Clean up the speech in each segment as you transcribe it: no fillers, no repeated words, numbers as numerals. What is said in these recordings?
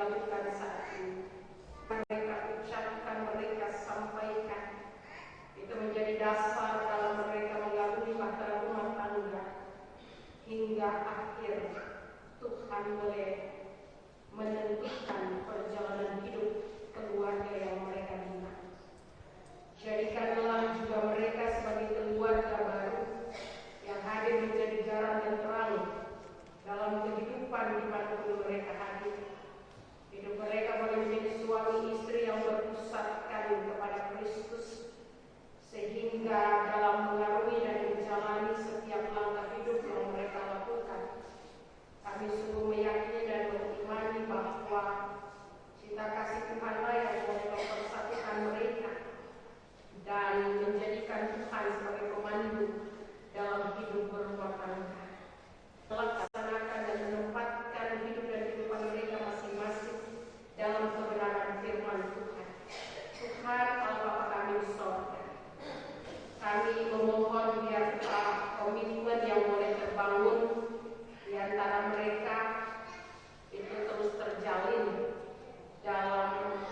lakukan saat ini. Mereka ucapkan, mereka sampaikan, itu menjadi dasar dalam mereka mengarungi bahtera rumah tangga hingga akhir Tuhan boleh menentukan perjalanan hidup keluarga yang mereka bina. Jadikanlah juga mereka sebagai keluarga baru yang hadir menjadi garam dan terang dalam kehidupan di mana pun mereka hadir. Hidup mereka boleh menjadi suami istri yang berpusatkan kepada Kristus, sehingga dalam mengarungi dan menjalani setiap langkah hidup yang mereka lakukan, kami sungguh meyakini dan mengimani bahwa cinta kasih Tuhanlah yang boleh mempersatukan mereka dan menjadikan Tuhan sebagai pemandu dalam hidup berumah tangga. Melaksanakan dan menempatkan hidup dan kehidupan mereka masing-masing dalam kebenaran firman Tuhan. Tuhan Allah Bapa kami di sorga, kami memohon biar komitmen yang boleh terbangun di antara mereka itu terus terjalin dalam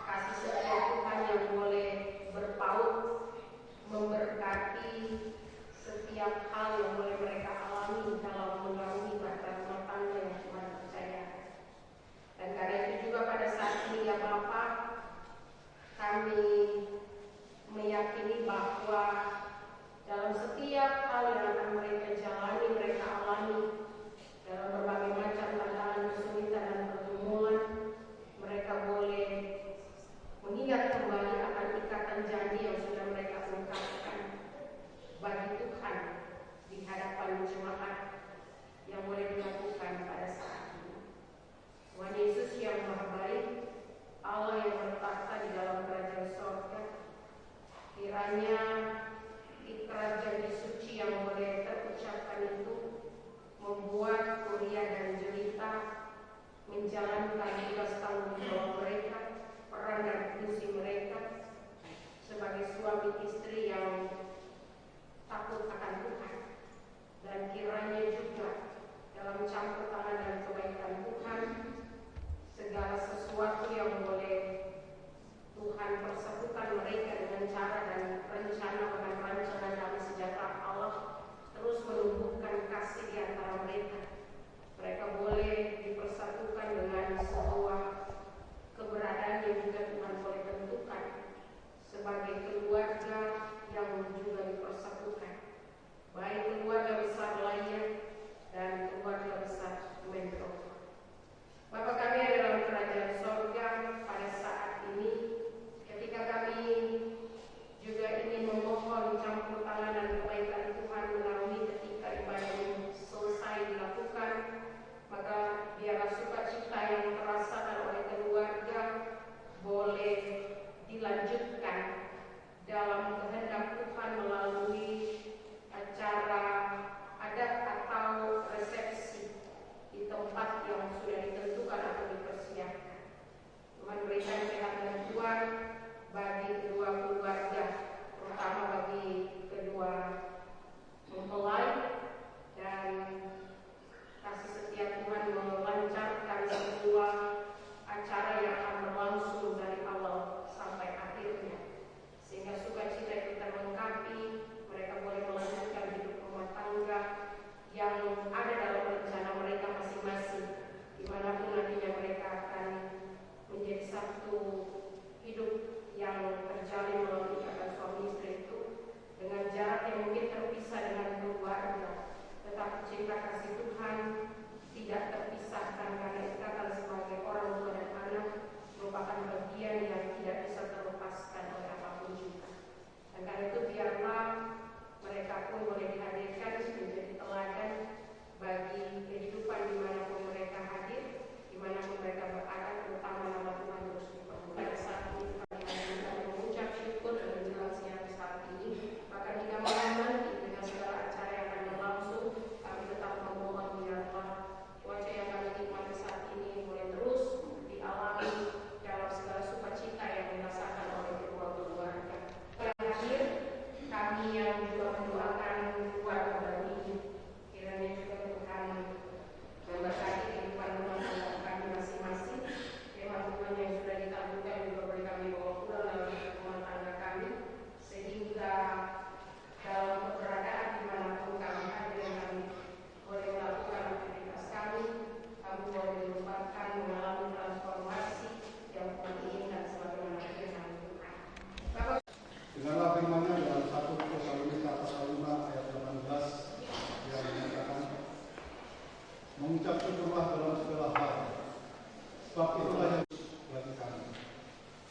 kasih setia Tuhan yang boleh berpaut, memberkati setiap hal yang boleh mereka alami dalam mengarungi bahtera rumah tangga yang Tuhan percaya. Dan karena itu juga pada saat ini ya Bapa, kami meyakini bahwa dalam setiap hal yang akan mereka jalani, mereka alami dalam berbagai macam tantangan, kesulitan dan pergumulan, mereka boleh mengingat kembali akan ikatan janji yang sudah mereka ungkapkan bagi Tuhan di hadapan jemaat yang boleh dilakukan pada saat ini. Tuhan Yesus yang Maha Baik, Allah yang bertakhta di dalam kerajaan sorga, kiranya ikrar janji suci yang boleh terucapkan itu membuat Kuria dan Jelita menjalankan tugas tanggung jawab mereka, peran dan fungsi mereka sebagai suami istri yang takut akan Tuhan. Dan kiranya juga dalam campur tangan dan kebaikan Tuhan, segala sesuatu yang boleh Tuhan persekutukan mereka dengan cara dan rencana dengan rancangan damai sejahtera Allah terus menumbuhkan kasih di antara mereka. Mereka boleh dipersatukan dengan sebuah keberadaan yang juga Tuhan boleh tentukan sebagai keluarga yang juga dipersatukan, baik keluarga besar lainnya dan keluarga besar Metro. Bapa kami yang dalam kerajaan sorga,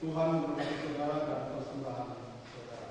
Tuhan memberkati saudara dan persembahan saudara.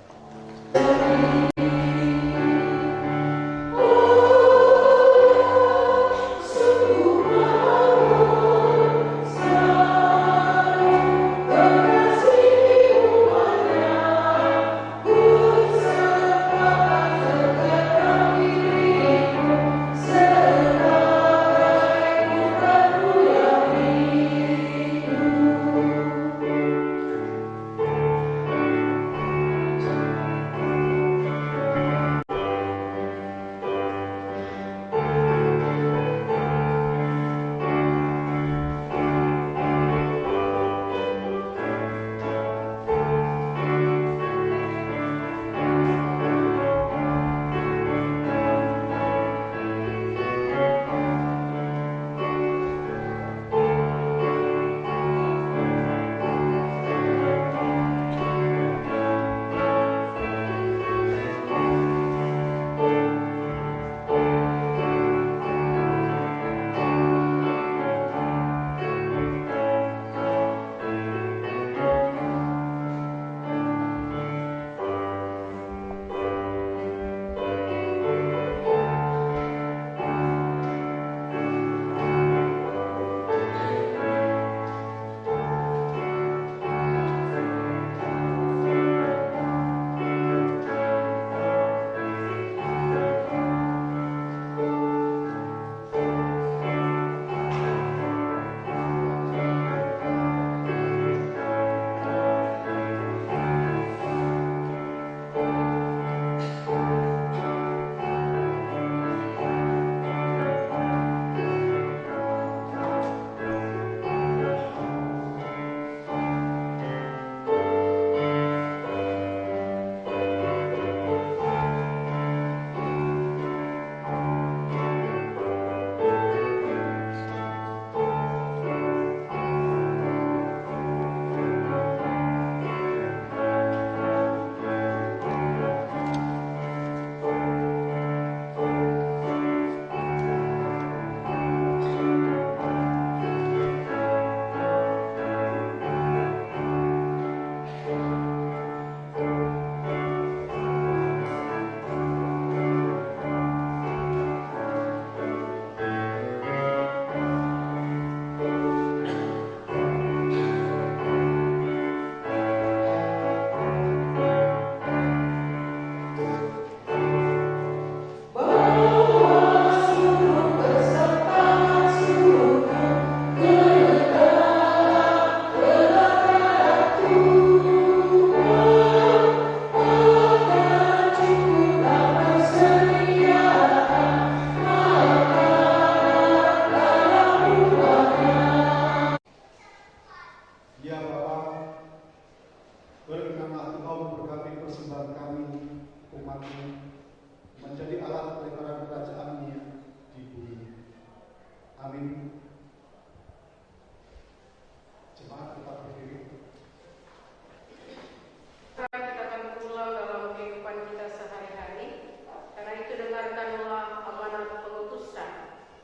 Ya Bapa, berkenanlah Engkau memberkati persembahan kami, umat-Mu, menjadi alat peliharaan kerajaan-Nya di bumi. Amin. Jemaat tetap berdiri. Kita akan berulang dalam kehidupan kita sehari-hari. Karena itu dengarkanlah amanat pengutusan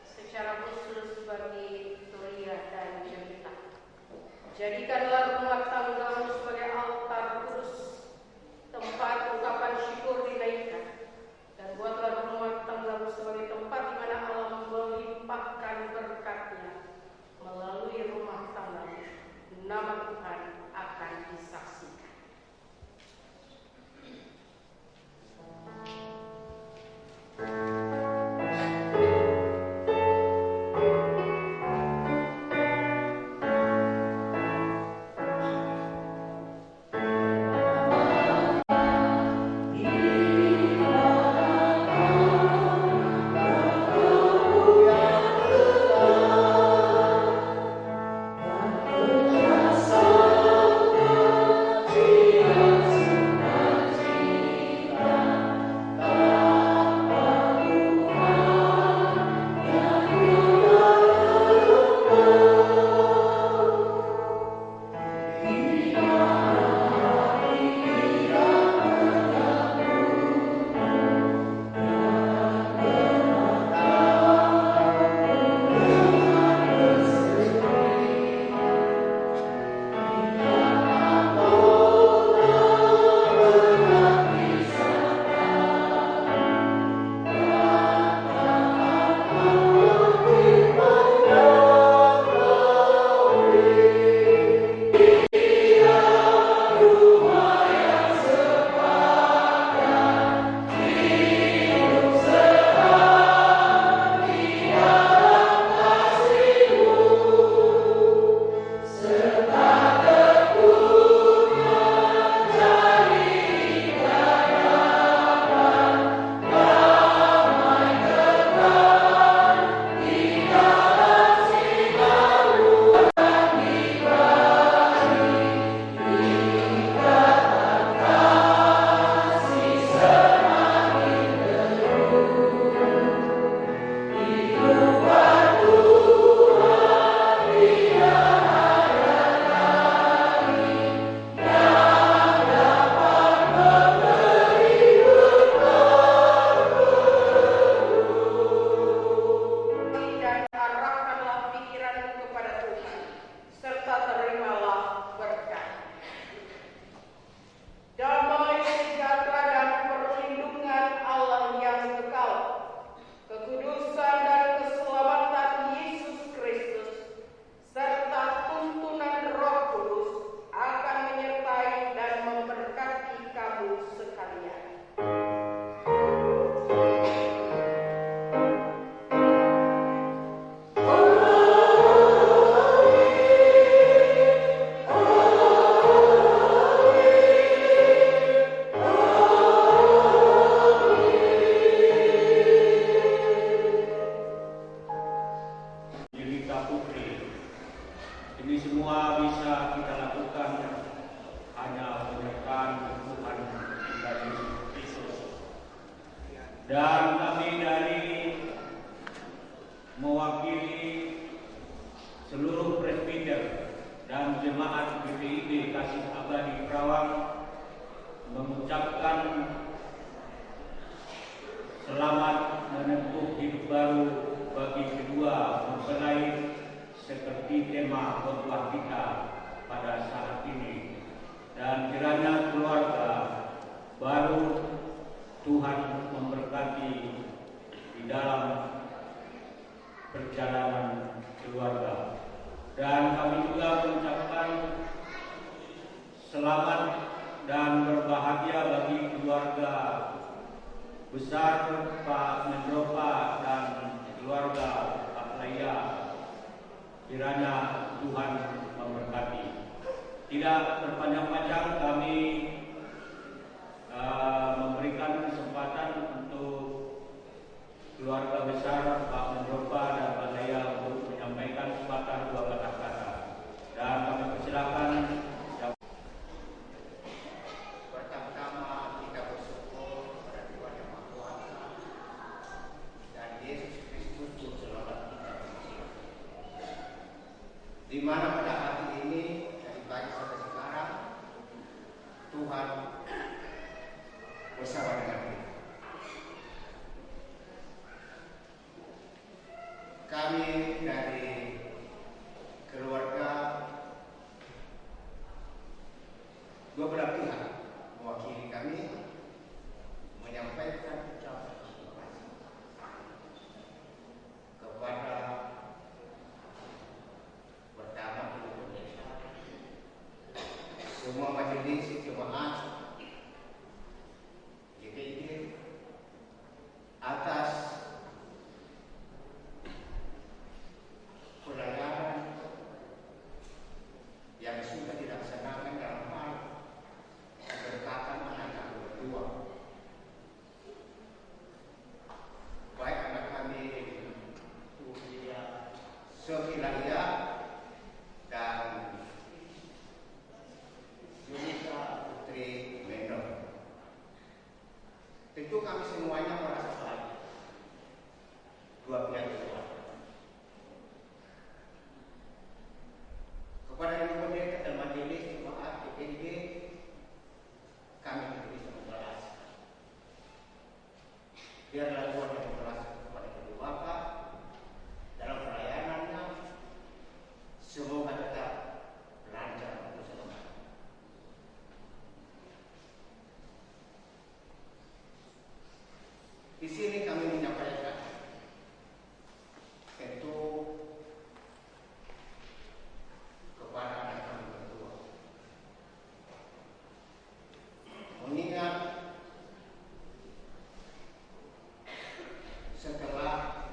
secara khusus bagi Victoria dan Jelita. Jadikanlah rumah tanggamu sebagai altar kudus, tempat ungkapan syukur dinaikkan, dan buatlah rumah tanggamu sebagai tempat di mana Allah melimpahkan berkat-Nya melalui rumah tanggamu. Nama Tuhan akan disaksikan. Di Dan kami dari mewakili seluruh presbiter dan jemaat GPIB Kasih Abadi Kerawang mengucapkan selamat menempuh hidup baru bagi kedua mempelai seperti tema khotbah kita pada saat ini, dan kiranya keluarga baru Tuhan memberkati di dalam perjalanan keluarga. Dan kami juga mengucapkan selamat dan berbahagia bagi keluarga besar Pak Mendropa dan keluarga Pak Laya. Kiranya Tuhan memberkati. Tidak berpanjang-panjang, kami memberikan kesempatan untuk keluarga besar Pak Mendropa dan Pak Laya untuk menyampaikan sepatah dua kata-kata. Dan kami persilakan. Pertama-tama kita bersyukur pada Tuhan Yang Maha Kuasa dan Yesus Kristus Juru Selamat kita manusia. Di mana pada hari ini dari pagi sampai sekarang Tuhan bersama dengan kita. Kami dari keluarga dua belah pihak mewakili kami menyampaikan ucapan terima kasih kepada pertama Ibu Pendeta, semua majelis jemaat GPIB atas pelayanan yang sudah dilaksanakan dalam hal keberkatan anak kami berdua, baik anak kami Sofilia dan Yunita Putri Menor. Tentu kami semuanya merasa baik, dua pihak keluarga. Kepada Ibu Pendeta dan majelis jemaat GPIB, kami tidak bisa membalas. Biarlah Tuhan yang membalas kepada Ibu Bapak dalam pelayanannya. Semoga tetap lancar untuk selamanya. Di sini kami menyampaikan tentu kepada anak kami berdua, mengingat setelah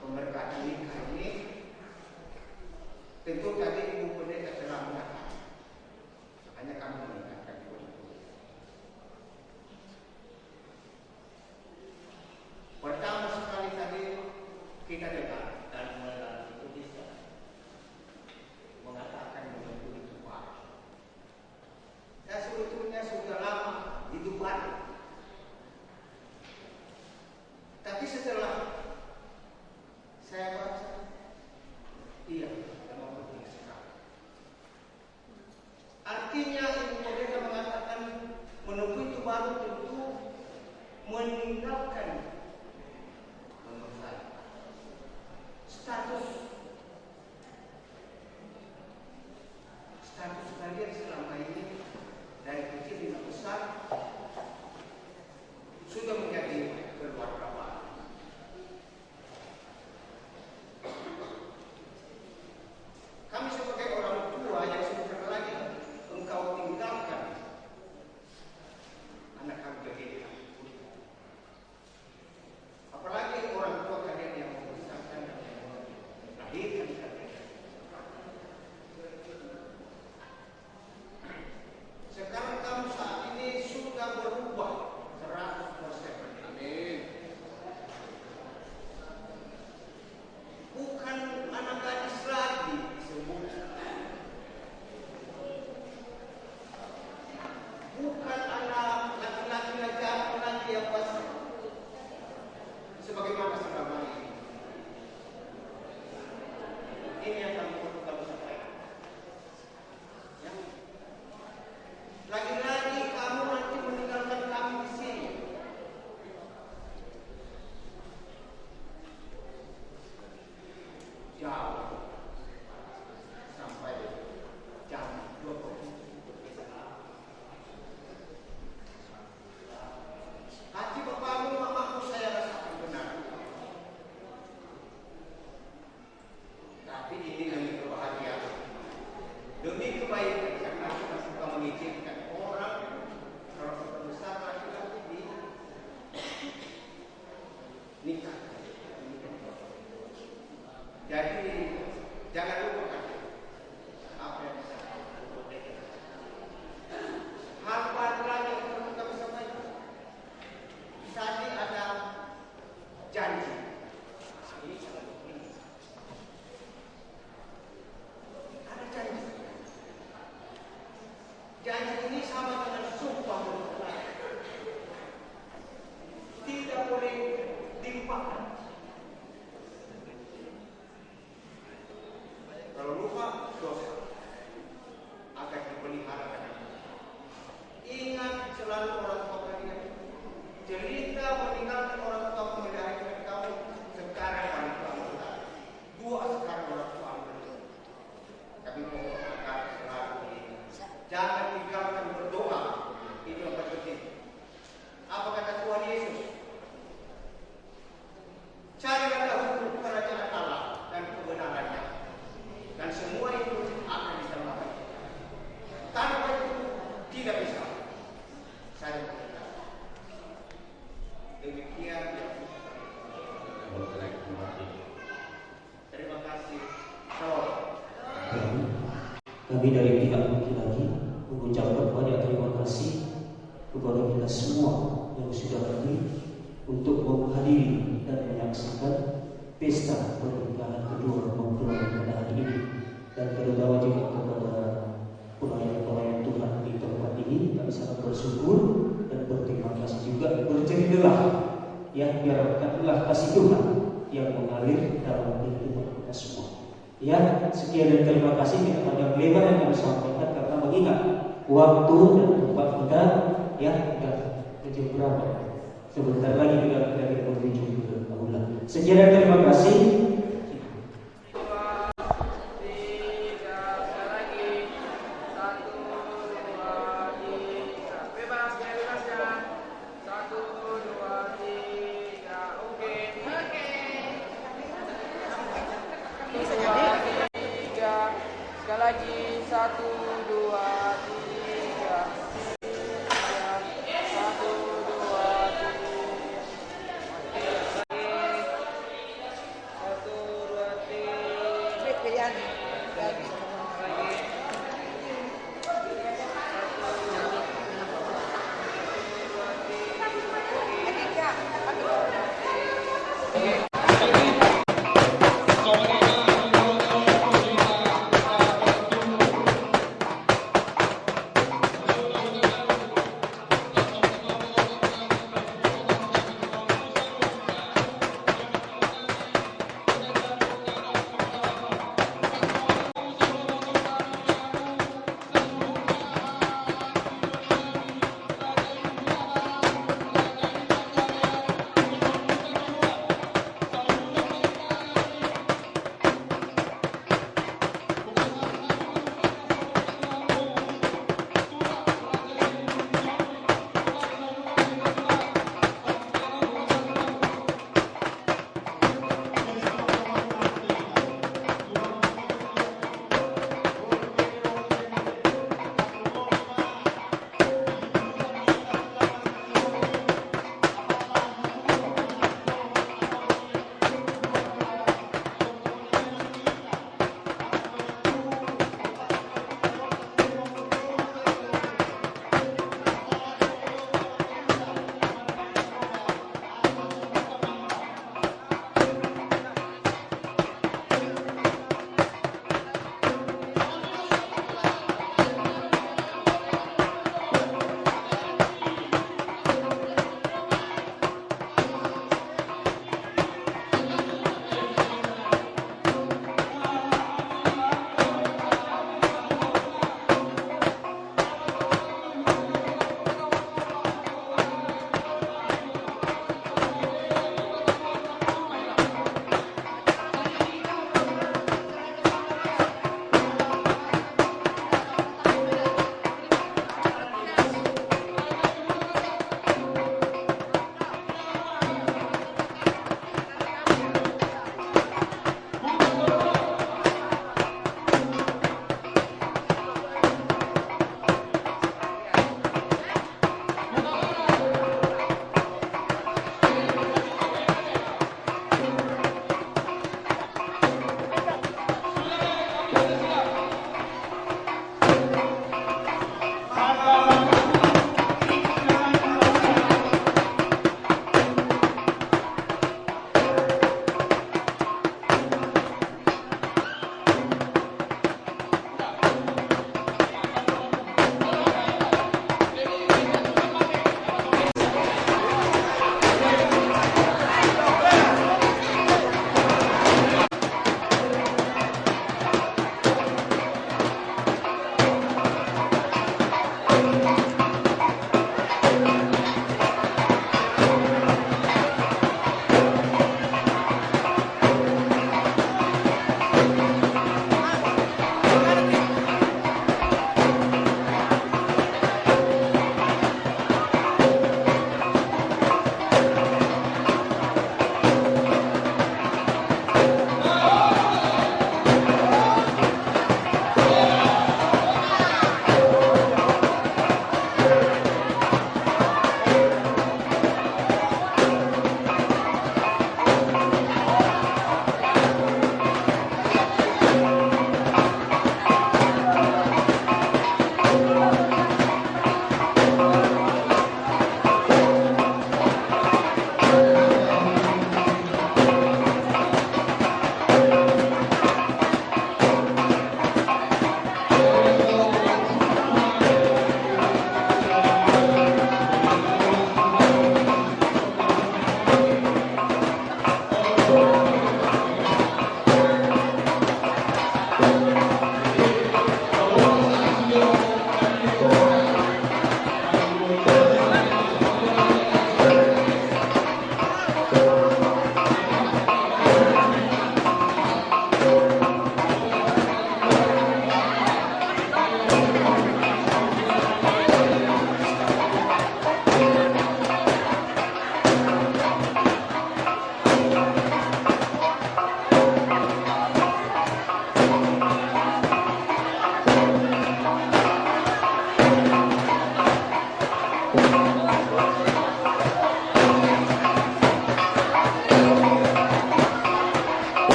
pemberkatan nikah ini, tentu tadi Ibu Pendeta telah mengatakan, hanya kami mengingatkan dua itu. Pertama sekali tadi kita dengar dan melalui tulisan mengatakan menuju itu Pak. Saya sebetulnya sudah lama hidup baru, tapi setelah saya baca, iya, memang penting sekali. Artinya Ibu Pendeta mengatakan menuju itu baru tentu meninggalkan menurut saya status kalian selama ini dari kecil hingga besar sudah menjadi keluarga baru. Kami sebagai orang tua yang sebentar lagi engkau tinggalkan anak kami begini, demi kebaikan karena kita suka mengizinkan orang kalau kita besar laki-laki di nikah. Jadi jangan lupakan apa yang saya harapan lagi untuk kita sampaikan. Tadi ada janji. Ini sangat penting. Ada janji. Janji ini sama dengan sumpah berkelahi. Tidak boleh dilupakan. Kalau lupa dosa akan dipelihara dengan ingat selalu orang tua kalian. Cerita meninggalkan orang tua melahirkan kamu sekarang orang tua kita. Dua sekarang orang tua kita. Tapi pokok akan selalu diingat. Jangan tinggalkan berdoa. Itu yang penting. Apa kata Tuhan Yesus? Carilah dahulu kerajaan Allah dan kebenarannya, dan semua itu akan ditambahkan. Tanpa itu tidak bisa. Saya berkata, demikian. Terima kasih. Kami dari pihak laki-laki mengucapkan banyak terima kasih kepada kita semua yang sudah hadir untuk menghadiri dan menyaksikan pesta pernikahan kedua mempelai pada hari ini, dan terutama juga kepada pelayan-pelayan Tuhan di tempat ini. Kami sangat bersyukur dan berterima kasih juga. Berceritalah ya, biarkanlah kasih Tuhan yang mengalir dalam kehidupan kita semua. Ya, sekian dan terima kasih. Kita panjang lebar yang kami sampaikan karena mengingat waktu dan tempat kita ya sudah jam berapa? Sebentar lagi kita akan menuju ke aula. Sekian dan terima kasih. Sekali lagi 1, 2, 3. 1, 2, 3. 1, 2, 3.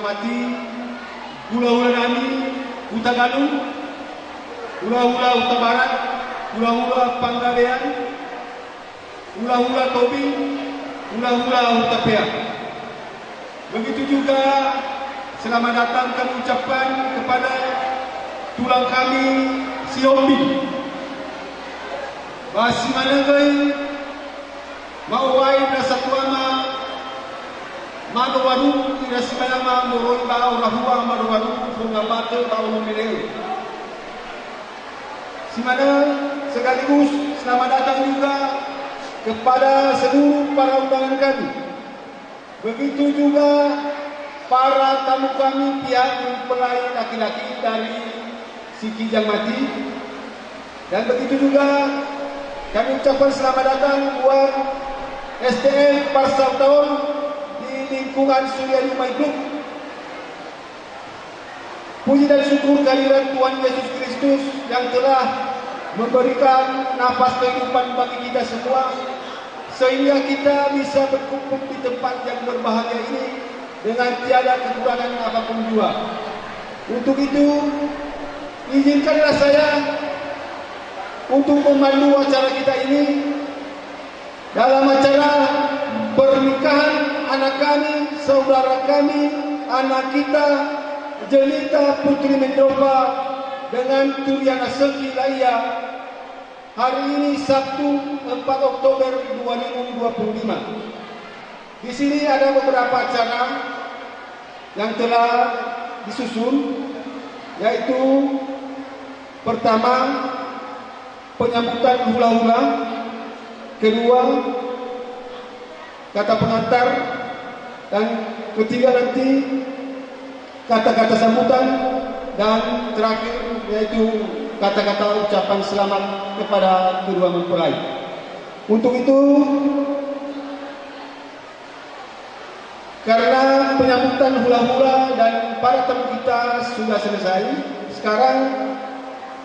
hormati hula-hula nami Huta Galung, hula-hula Huta Barat, hula-hula Panggabean, hula-hula Tobing, hula-hula Huta Peak. Begitu juga selamat datang kami ucapkan kepada tulang kami Siombi, Basi Managai, Mauwai Nasatuama, Madowaru Irasimayama Moroi Bao Rahua Madowaru Fungabate Bao Mereu. Simana sekaligus selamat datang juga kepada seluruh para undangan kami. Begitu juga para tamu kami pihak mempelai laki-laki dari Siki Jangmati. Dan begitu juga kami ucapkan selamat datang buat STM Parsal Tahun di lingkungan Suryani My Group. Puji dan syukur kehadiran Tuhan Yesus Kristus yang telah memberikan nafas kehidupan bagi kita semua, sehingga kita bisa berkumpul di tempat yang berbahagia ini dengan tiada kekurangan apapun juga. Untuk itu, izinkanlah saya untuk memandu acara kita ini dalam acara pernikahan anak kami, saudara kami, anak kita Jelita Putri Mendropa dengan Turiana Seki Laya hari ini Sabtu 4 Oktober 2025. Di sini ada beberapa acara yang telah disusun, yaitu pertama penyambutan hula-hula, kedua kata pengantar, dan ketiga nanti kata-kata sambutan, dan terakhir yaitu kata-kata ucapan selamat kepada kedua mempelai. Untuk itu, karena penyambutan hula-hula dan para tamu kita sudah selesai, sekarang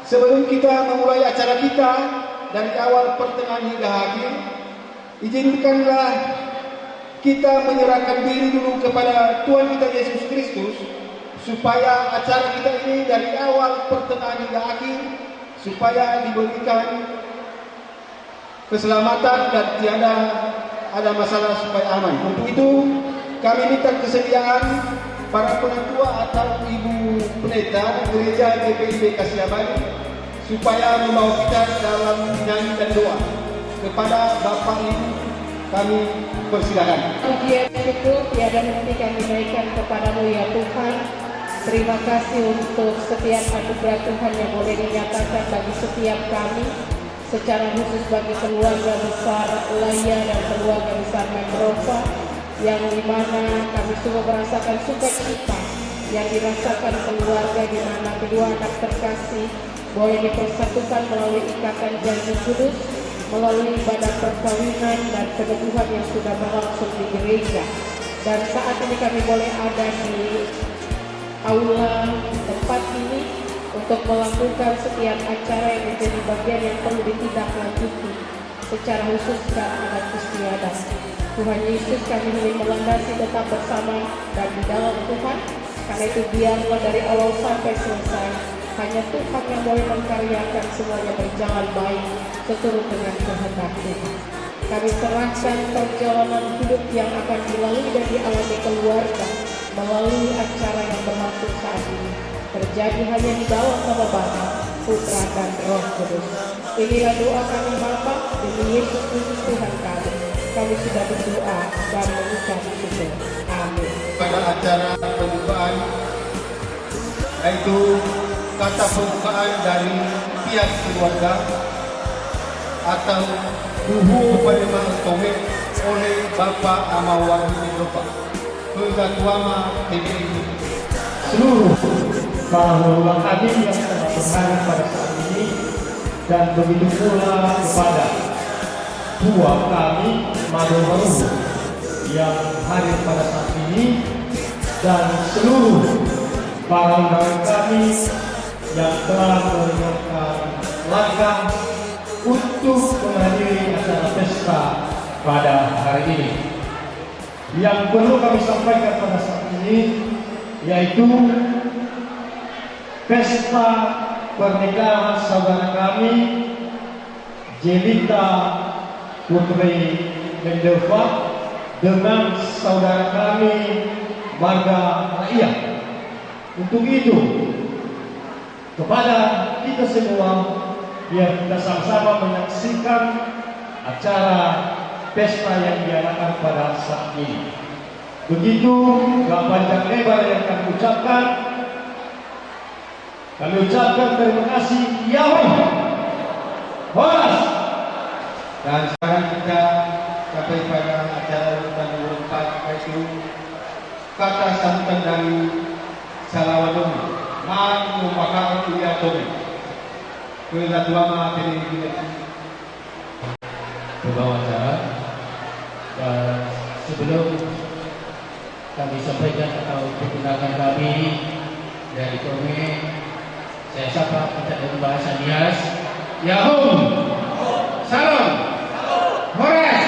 sebelum kita memulai acara kita dari awal, pertengahan hingga akhir, izinkanlah kita menyerahkan diri dulu kepada Tuhan kita Yesus Kristus, supaya acara kita ini dari awal, pertengahan hingga akhir, supaya diberikan keselamatan dan tiada ada masalah, supaya aman. Untuk itu kami minta kesediaan para penatua atau ibu pendeta gereja GPIB Kasiabadi supaya membawa kita dalam nyanyi dan doa. Kepada Bapak Ibu kami persilakan. Puji dan syukur tiada henti kami naikkan kepadamu ya Tuhan. Terima kasih untuk setiap anugerah Tuhan yang boleh dinyatakan bagi setiap kami, secara khusus bagi keluarga besar Laya dan keluarga besar Mendropa, yang dimana kami semua merasakan sukacita yang dirasakan keluarga, di mana kedua anak terkasih boleh dipersatukan melalui ikatan janji kudus, melalui ibadah perkawinan dan peneguhan yang sudah berlangsung di gereja. Dan saat ini kami boleh ada di aula tempat ini untuk melakukan setiap acara yang menjadi bagian yang perlu ditindaklanjuti secara khusus secara adat istiadat. Tuhan Yesus, kami ingin melandasi tetap bersama dan di dalam Tuhan. Karena itu biarlah dari awal sampai selesai hanya Tuhan yang boleh mengkaryakan semuanya berjalan baik seturut dengan kehendak Tuhan. Kami serahkan perjalanan hidup yang akan dilalui dan dialami keluarga melalui acara yang berlangsung saat ini terjadi hanya di dalam nama Bapa, Putra dan Roh Kudus. Inilah doa kami Bapa, demi Yesus Kristus Tuhan kami. Kami sudah berdoa dan mengucap syukur. Amin. Pada acara pembukaan, yaitu kata pembukaan dari pihak keluarga atau Buhu Panema Towe oleh Bapak Amawar Mendropa, Ketua PBI. Seluruh para ulama kami yang telah berhadir pada saat ini, dan begitu pula kepada dua kami Madowaru yang hadir pada saat ini, dan seluruh para undangan kami yang telah menyiapkan langkah untuk menghadiri acara pesta pada hari ini. Yang perlu kami sampaikan pada saat ini, yaitu pesta pernikahan saudara kami Jelita Putri Mendelva dengan saudara kami Marga Rakyat. Untuk itu, kepada kita semua, biar kita sama-sama menyaksikan acara pesta yang diadakan pada saat ini. Begitu, gak panjang lebar yang kami ucapkan. Kami ucapkan terima kasih. Yahoo! Horas! Dan sekarang kita sampai pada acara urutan nomor 4, yaitu kata sambutan dari Salawadong Man Mumaka Uyatome. Ketua Materi Pembawa acara, dan sebelum kami sampaikan atau perkenalkan kami dari Tome, saya sapa kita dengan bahasa Nias. Yahoo! Salam! Horas!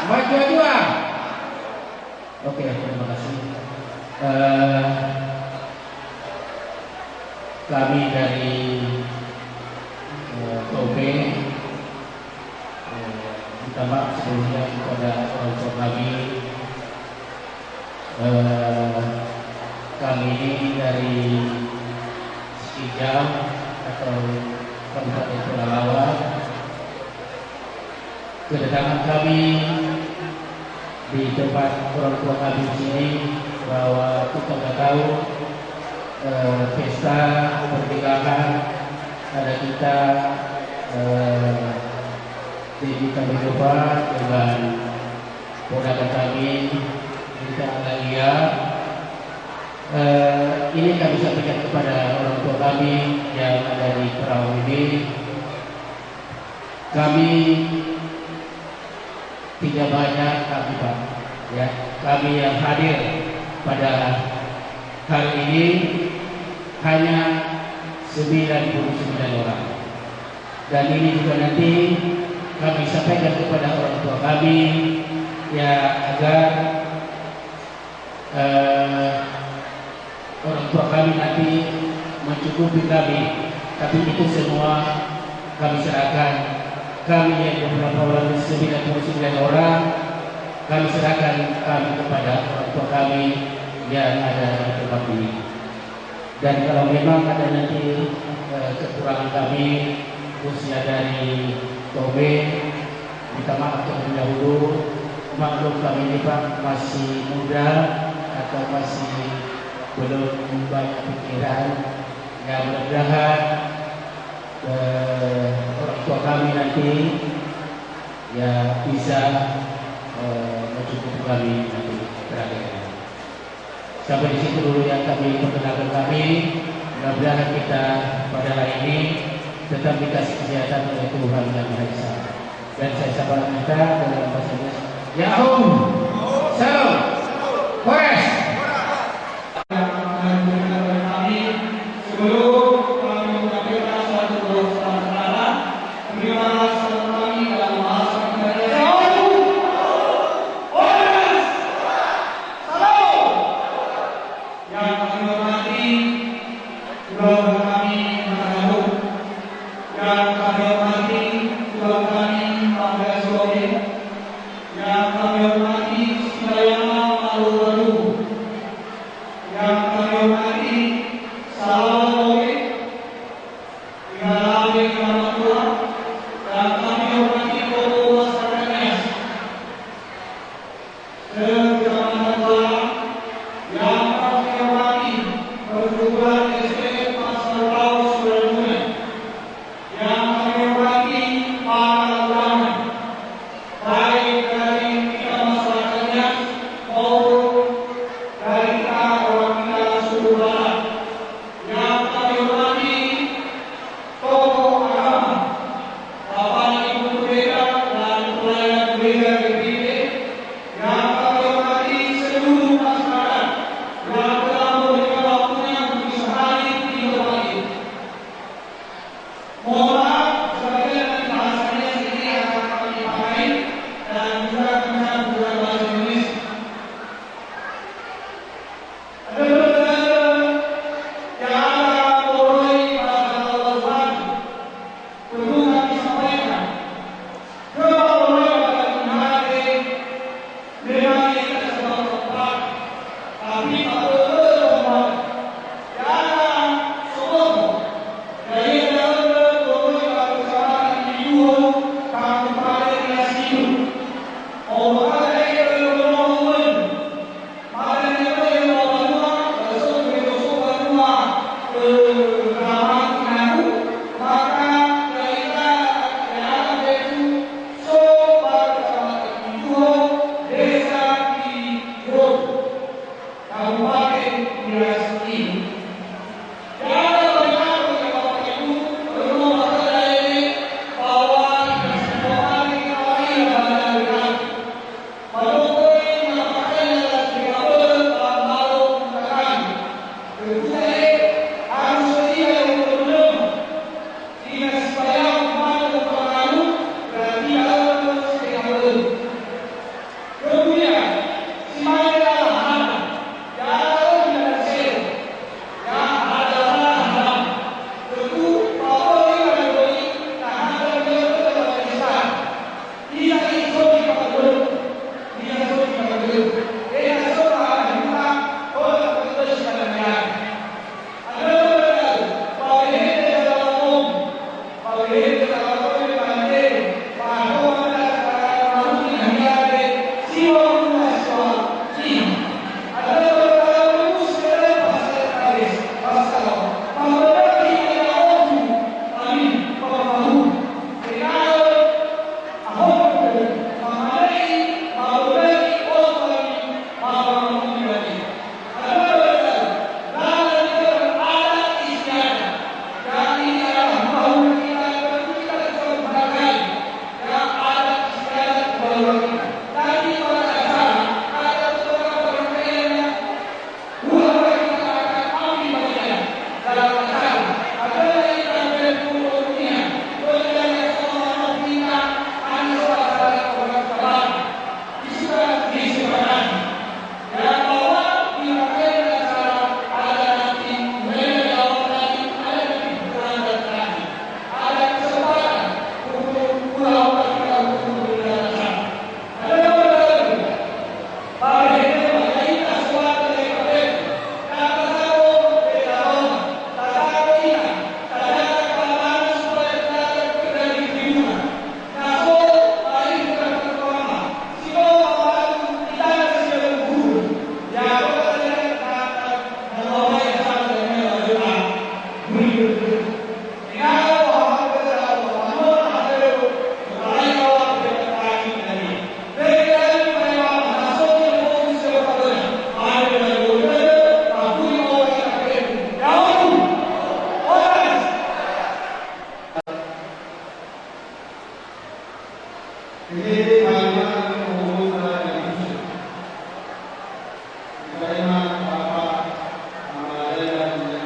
Maju-maju! Oke, terima kasih. Kami dari Tome minta maaf sebelumnya kepada orang tua kami. Kami ini dari Sekijam atau Kabupaten Pelalawan. Kedatangan kami di tempat orang tua kami di sini bahwa kita nggak tahu pesta pernikahan ada kita di kami coba dengan ponakan kami kita Analia. Ini kami sampaikan kepada orang tua kami yang ada di perahu ini. Kami tidak banyak kami Pak, ya. Kami yang hadir pada hari ini hanya 99 orang. Dan ini juga nanti kami sampaikan kepada orang tua kami ya agar orang tua kami nanti mencukupi kami. Tapi itu semua kami serahkan. Kami yang beberapa orang 99 orang kami serahkan kami kepada orang tua kami yang ada di tempat ini. Dan kalau memang ada nanti kekurangan kami khususnya dari Tobe, minta maaf terlebih dahulu. Maklum kami ini Pak masih muda atau masih belum banyak pikiran. Ya mudah-mudahan orang tua kami nanti ya bisa mencukupi kami nanti terakhir. Sampai di situ dulu yang kami perkenalkan kami. Mudah-mudahan kita pada hari ini tetap dikasih kesehatan oleh Tuhan Yang Maha Esa. Dan saya sabar minta dalam bahasa Inggris. Yahoo! Salam! Horas! Oh Ini kalimat umum dari Yesus. Kalimat Bapa, Nama dan Bapa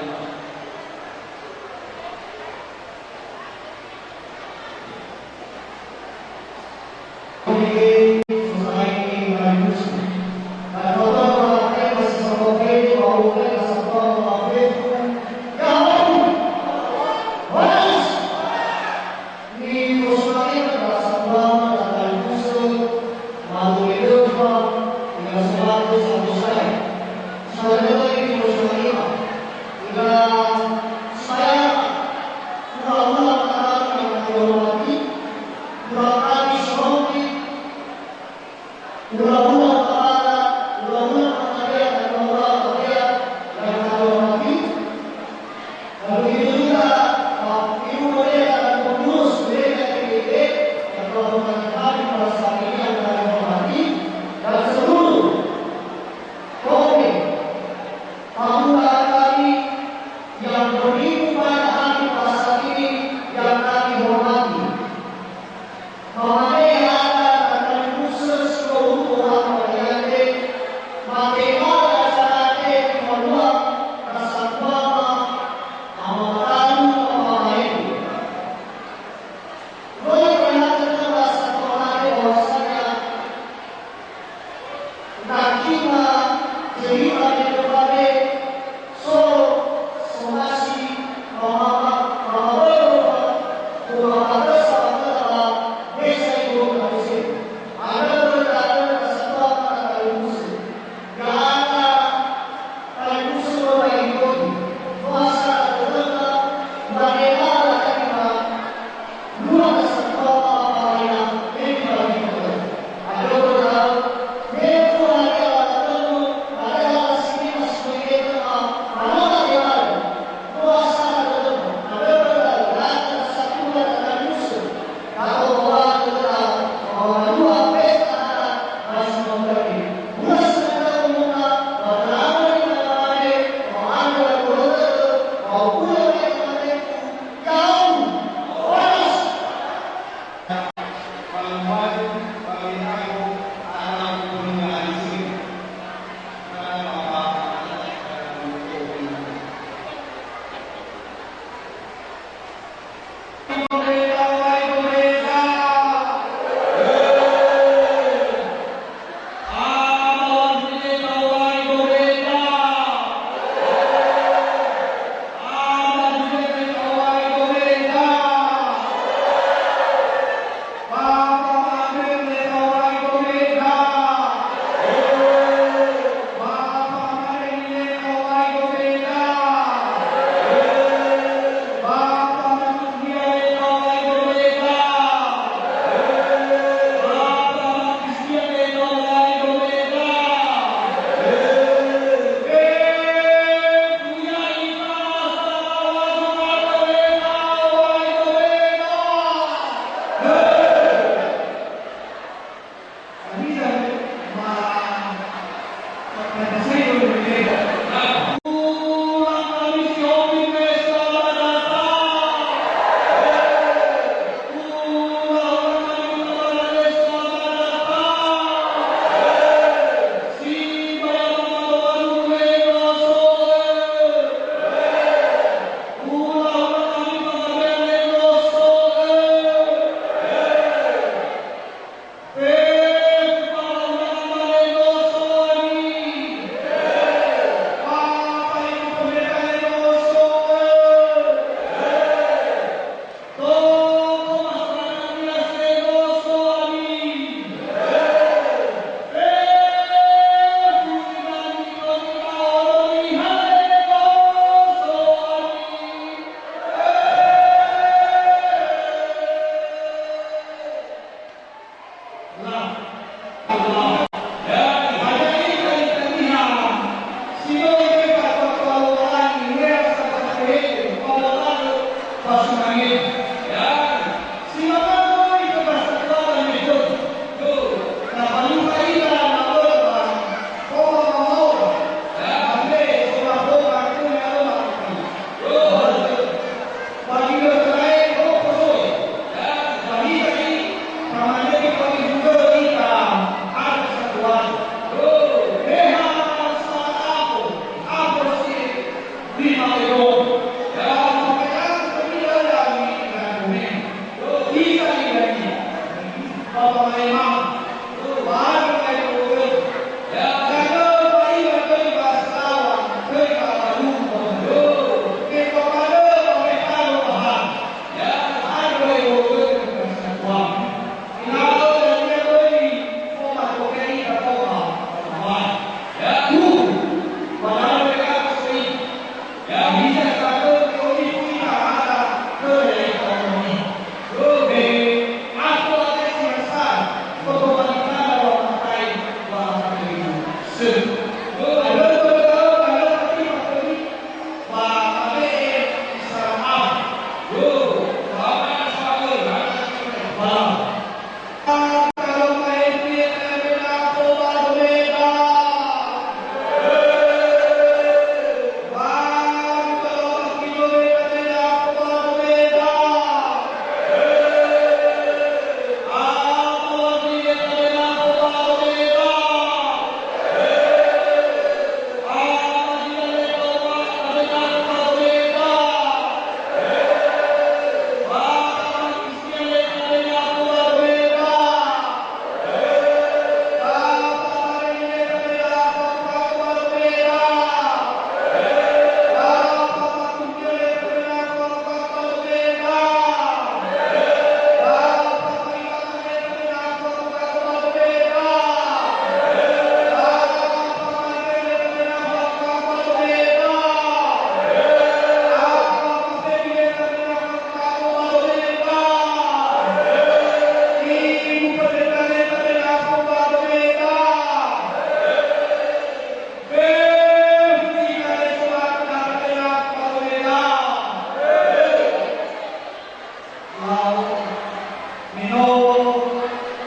Mino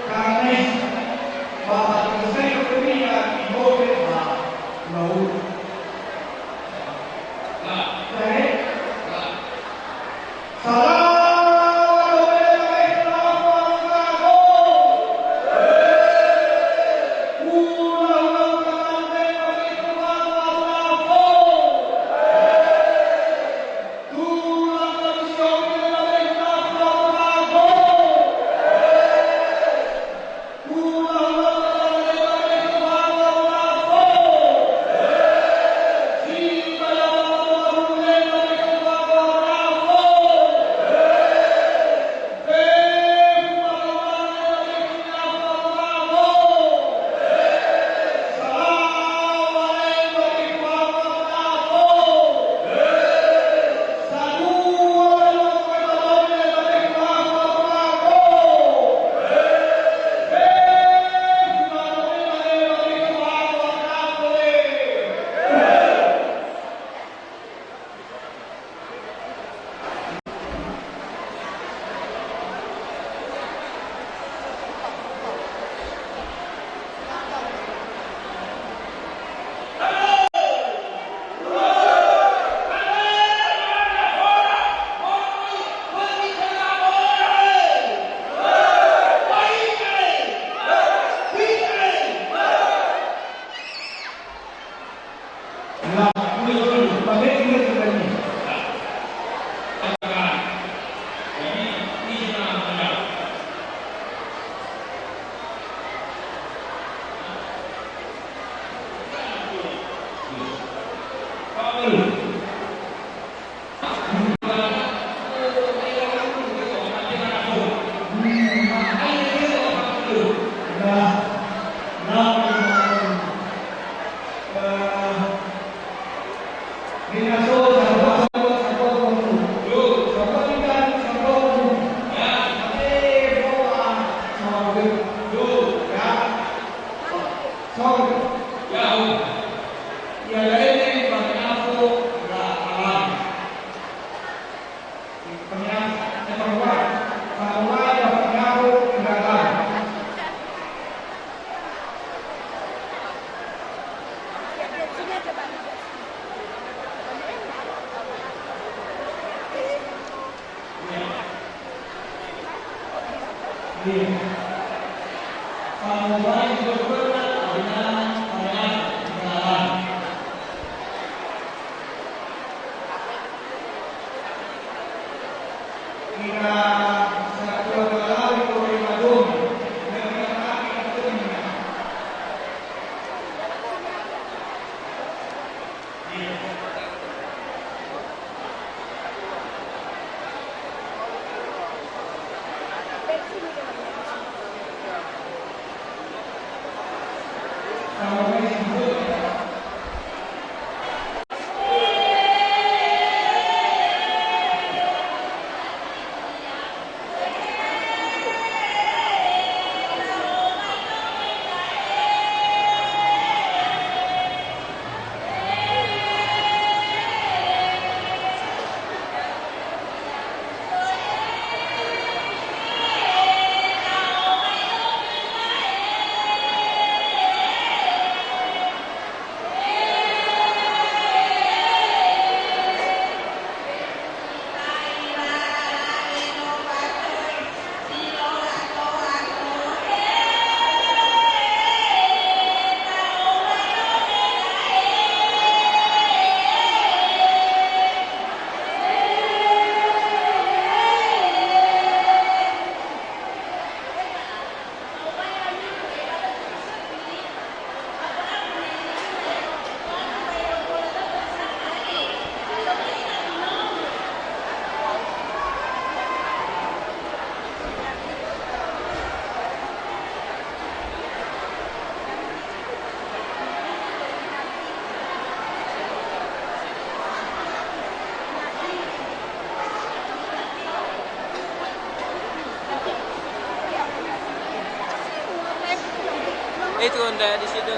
Kanis Bapak Presiden Pemilihan Ibu Pak Laut. Baik. Salam. Itu udah di situ.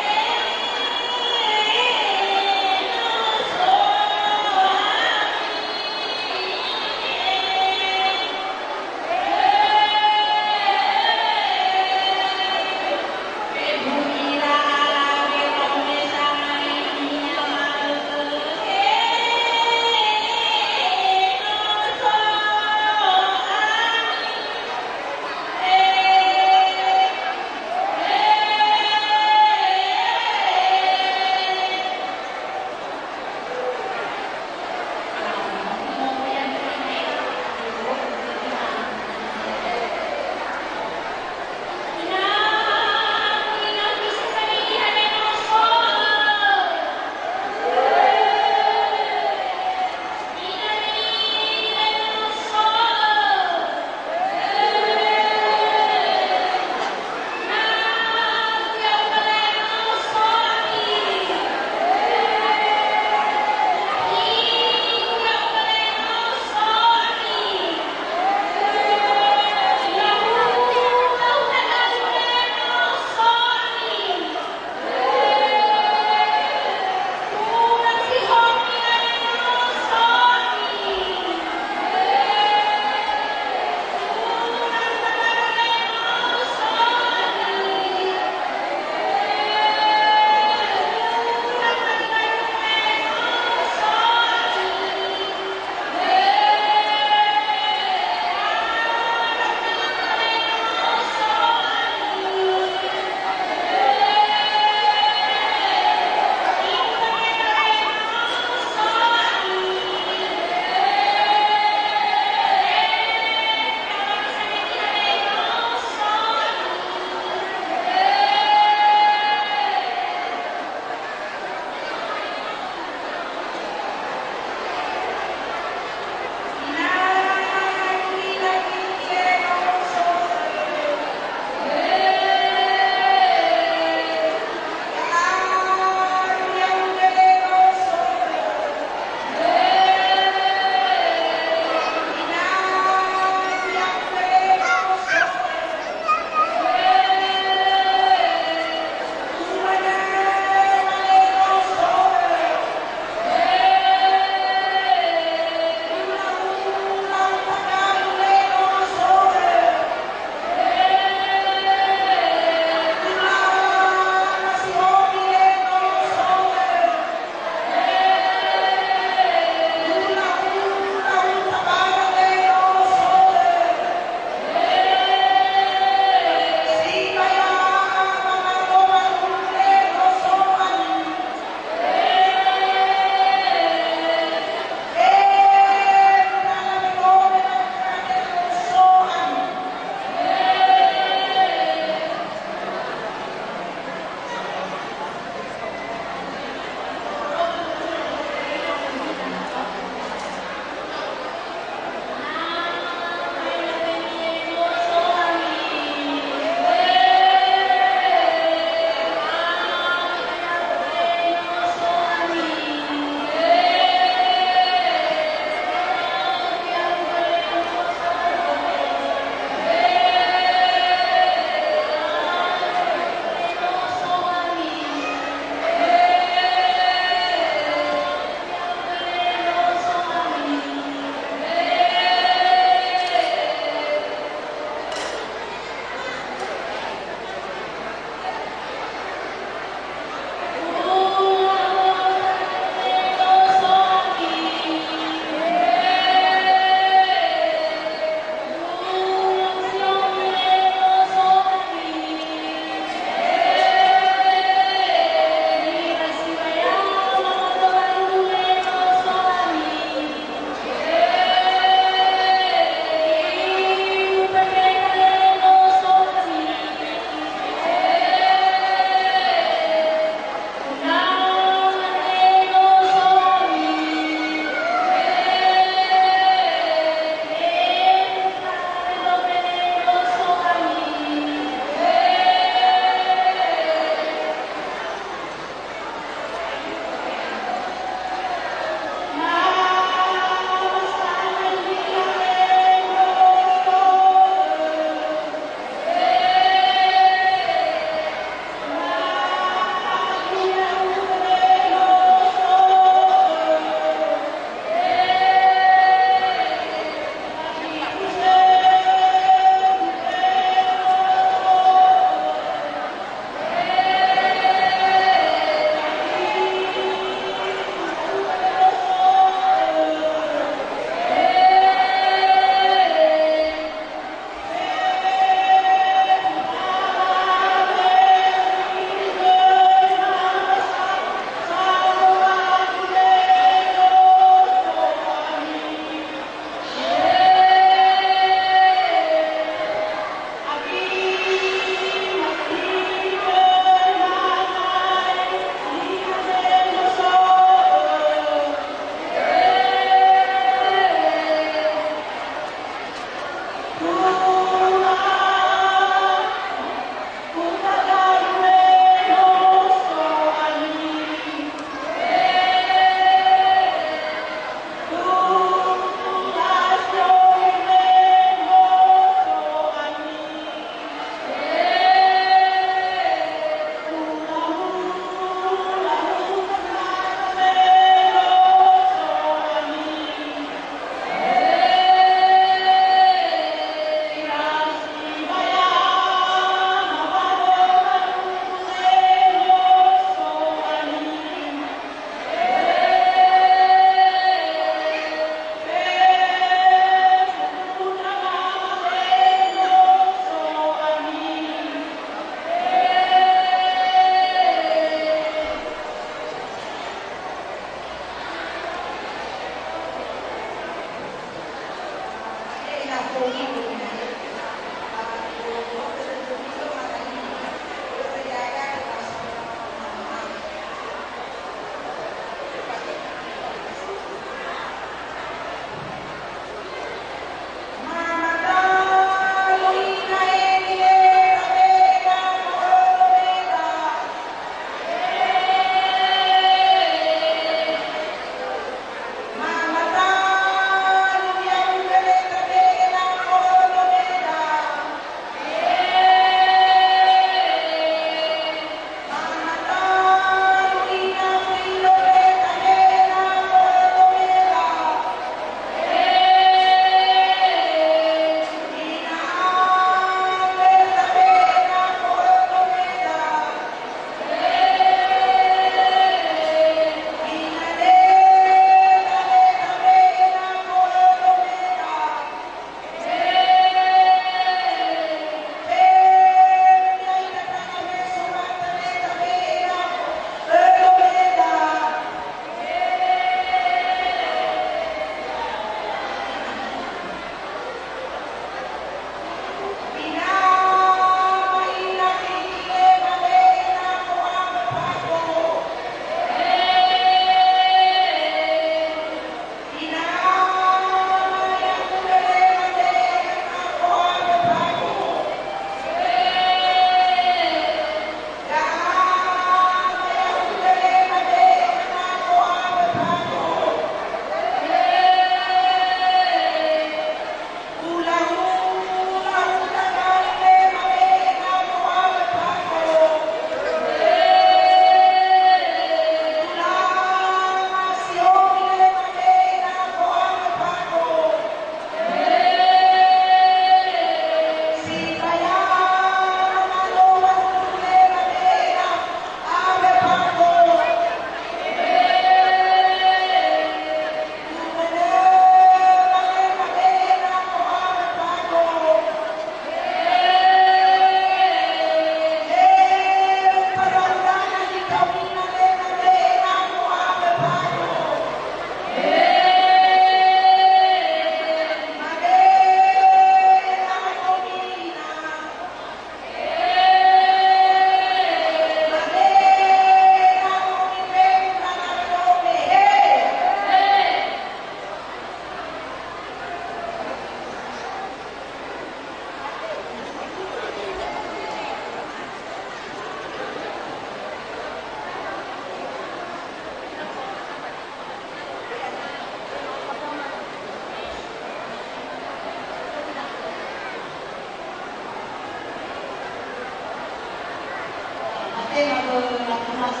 keras